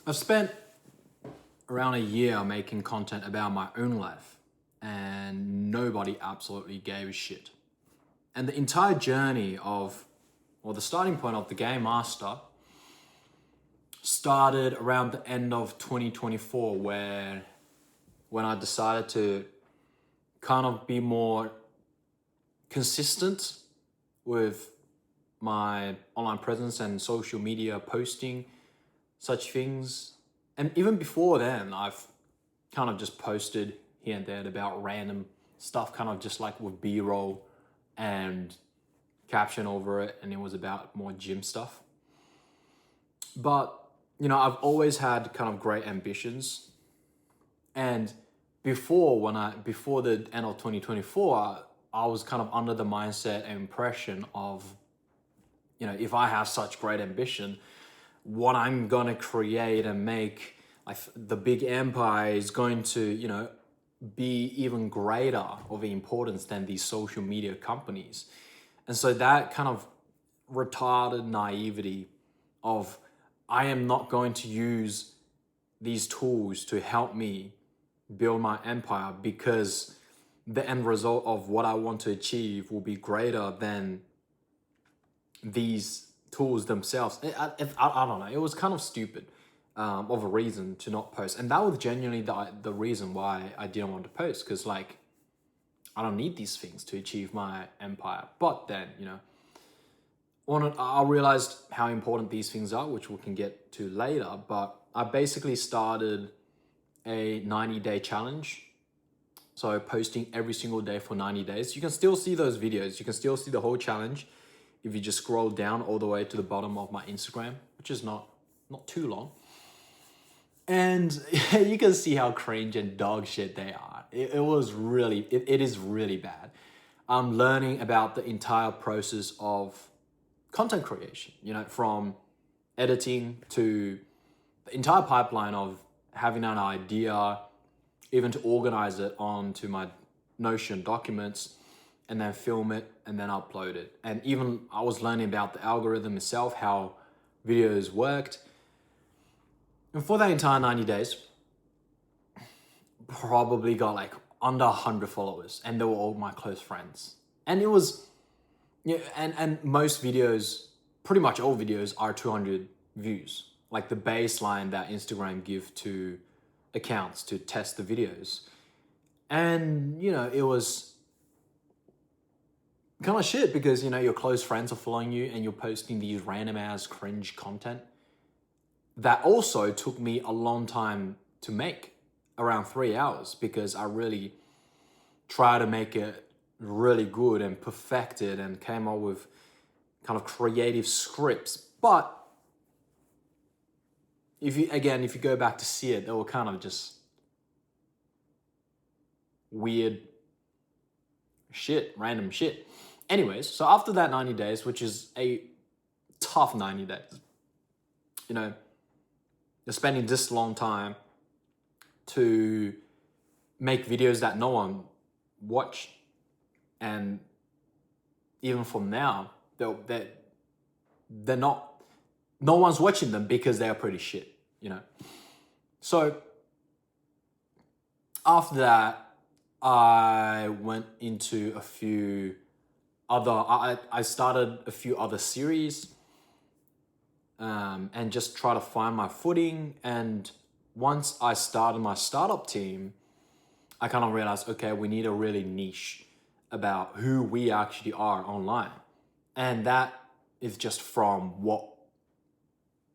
I've spent around a year making content about my own life, and nobody absolutely gave a shit. And the entire journey of, or the starting point of the Game Master started around the end of 2024, when I decided to kind of be more consistent with my online presence and social media posting, such things. And even before then, I've kind of just posted here and there about random stuff, kind of just like with B-roll and caption over it, and it was about more gym stuff. But, I've always had kind of great ambitions. And before the end of 2024, I was kind of under the mindset and impression of, if I have such great ambition, what I'm gonna create and make, like the big empire, is going to, be even greater of importance than these social media companies. And so that kind of retarded naivety of, I am not going to use these tools to help me build my empire, because the end result of what I want to achieve will be greater than these tools themselves. I don't know. It was kind of stupid of a reason to not post. And that was genuinely the reason why I didn't want to post, because I don't need these things to achieve my empire. But then, I realized how important these things are, which we can get to later. But I basically started a 90-day challenge. So posting every single day for 90 days. You can still see those videos. You can still see the whole challenge if you just scroll down all the way to the bottom of my Instagram, which is not too long. And you can see how cringe and dog shit they are. It is really bad. I'm learning about the entire process of content creation, from editing to the entire pipeline of having an idea, even to organize it onto my Notion documents, and then film it and then upload it. And even I was learning about the algorithm itself, how videos worked. And for that entire 90 days, probably got like under 100 followers, and they were all my close friends. And it was, and most videos, pretty much all videos, are 200 views, like the baseline that Instagram give to accounts to test the videos. And, it was kind of shit because, your close friends are following you and you're posting these random ass cringe content that also took me a long time to make, around 3 hours, because I really try to make it really good and perfect it and came up with kind of creative scripts. But if you go back to see it, they were kind of just weird shit, random shit. Anyways, so after that 90 days, which is a tough 90 days, you're spending this long time to make videos that no one watched. And even from now, they're not, no one's watching them because they are pretty shit, So after that, I went into I started a few other series, and just try to find my footing. And once I started my startup team, I kind of realized, okay, we need a really niche about who we actually are online. And that is just from what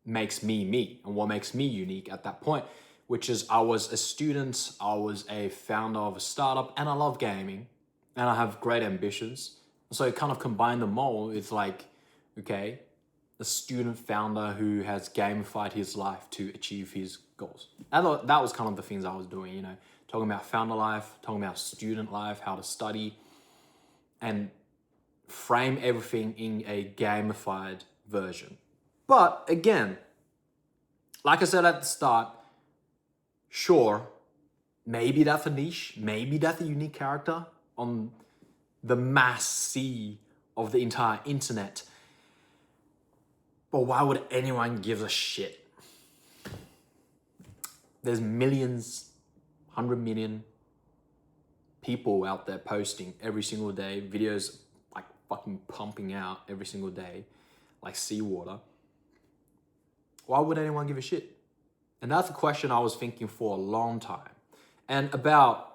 makes me me and what makes me unique at that point, which is I was a student, I was a founder of a startup, and I love gaming, and I have great ambitions. So it kind of combined them all. It's like, okay, a student founder who has gamified his life to achieve his goals. And that was kind of the things I was doing, talking about founder life, talking about student life, how to study, and frame everything in a gamified version. But again, like I said at the start, sure, maybe that's a niche, maybe that's a unique character on the mass sea of the entire internet. But why would anyone give a shit? there's millions, 100 million people out there posting every single day, videos like fucking pumping out every single day, like seawater. Why would anyone give a shit? And that's a question I was thinking for a long time. And about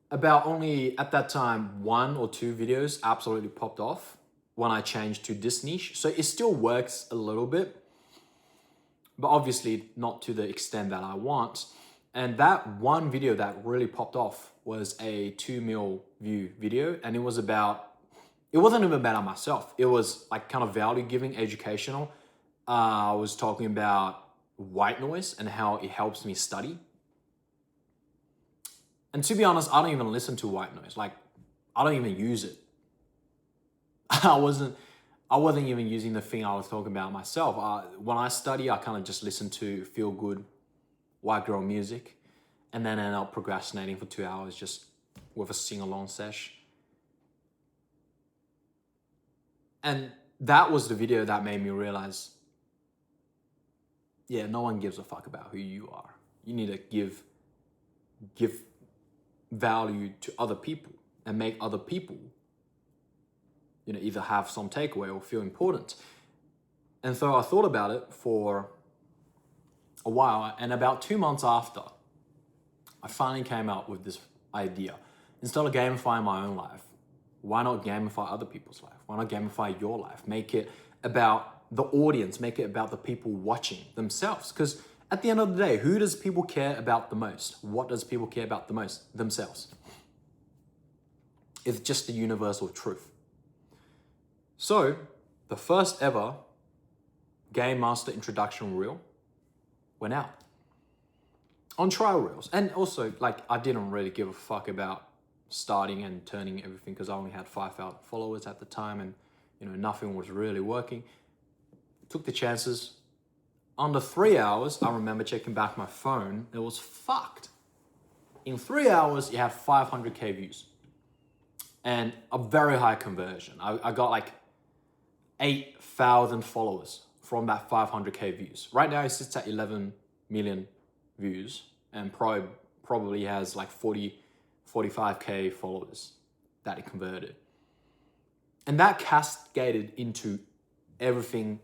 only at that time 1 or 2 videos absolutely popped off when I changed to this niche. So it still works a little bit, but obviously not to the extent that I want. And that one video that really popped off was a 2 mil view video. And it wasn't even about myself. It was like kind of value giving, educational. I was talking about white noise and how it helps me study. And to be honest, I don't even listen to white noise. Like, I don't even use it. I wasn't even using the thing I was talking about myself. When I study, I kind of just listen to feel good white girl music, and then end up procrastinating for 2 hours just with a sing-along sesh. And that was the video that made me realize, yeah, no one gives a fuck about who you are. You need to give value to other people and make other people, either have some takeaway or feel important. And so I thought about it for a while, and about 2 months after, I finally came up with this idea. Instead of gamifying my own life, why not gamify other people's life? Why not gamify your life? Make it about the audience, make it about the people watching themselves. Because at the end of the day, who does people care about the most? What does people care about the most? Themselves. It's just the universal truth. So, the first ever Game Master introduction reel went out on trial reels. And also, like, I didn't really give a fuck about starting and turning everything because I only had 5,000 followers at the time, and nothing was really working. Took the chances. Under 3 hours, I remember checking back my phone, it was fucked. In 3 hours, you had 500k views and a very high conversion. I got like 8,000 followers from that 500k views. Right now, it sits at 11 million views and probably has like 45k followers that it converted. And that cascaded into everything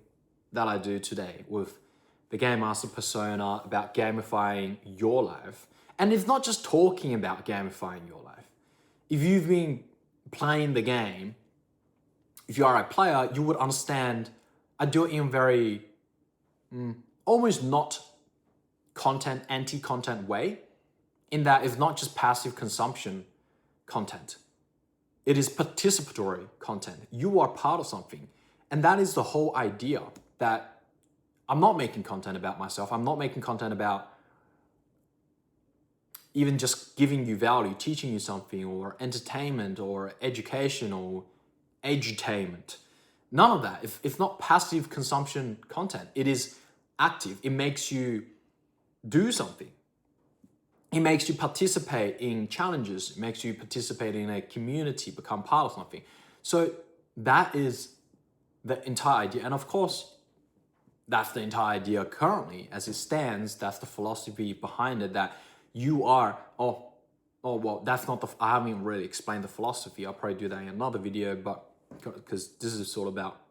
that I do today with the Game Master persona, about gamifying your life. And it's not just talking about gamifying your life. If you've been playing the game, if you are a player, you would understand I do it in a very almost not anti-content way, in that it's not just passive consumption content. It is participatory content. You are part of something. And that is the whole idea, that I'm not making content about myself. I'm not making content about even just giving you value, teaching you something, or entertainment, or education, or edutainment. None of that. It's not passive consumption content. It is active. It makes you do something. It makes you participate in challenges. It makes you participate in a community, become part of something. So that is the entire idea. And of course, that's the entire idea currently as it stands. That's the philosophy behind it, that you are, well, that's not I haven't really explained the philosophy. I'll probably do that in another video, but because this is sort of about,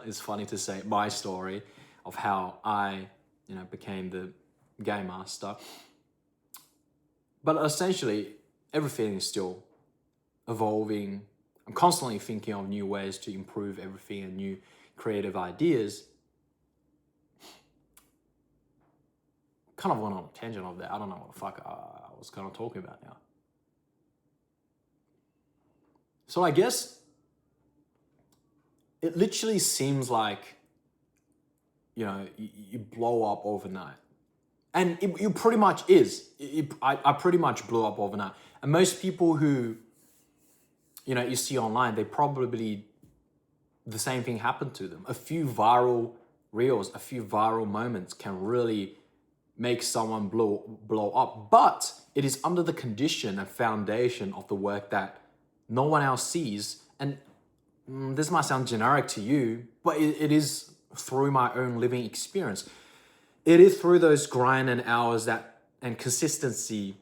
it's funny to say, my story of how I, became the Game Master. But essentially, everything is still evolving. I'm constantly thinking of new ways to improve everything and new creative ideas. Kind of went on a tangent of that. I don't know what the fuck I was kind of talking about now. So I guess it literally seems like, you blow up overnight. And it pretty much is. I pretty much blew up overnight. And most people who, you see online, they probably, the same thing happened to them. A few viral reels, a few viral moments can really make someone blow up. But it is under the condition and foundation of the work that no one else sees. And this might sound generic to you, but it is through my own living experience. It is through those grind and hours and consistency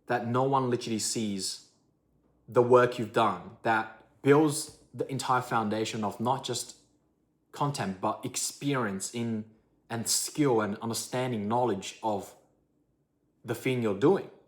that no one literally sees the work you've done that builds the entire foundation of not just content, but experience in and skill and understanding knowledge of the thing you're doing.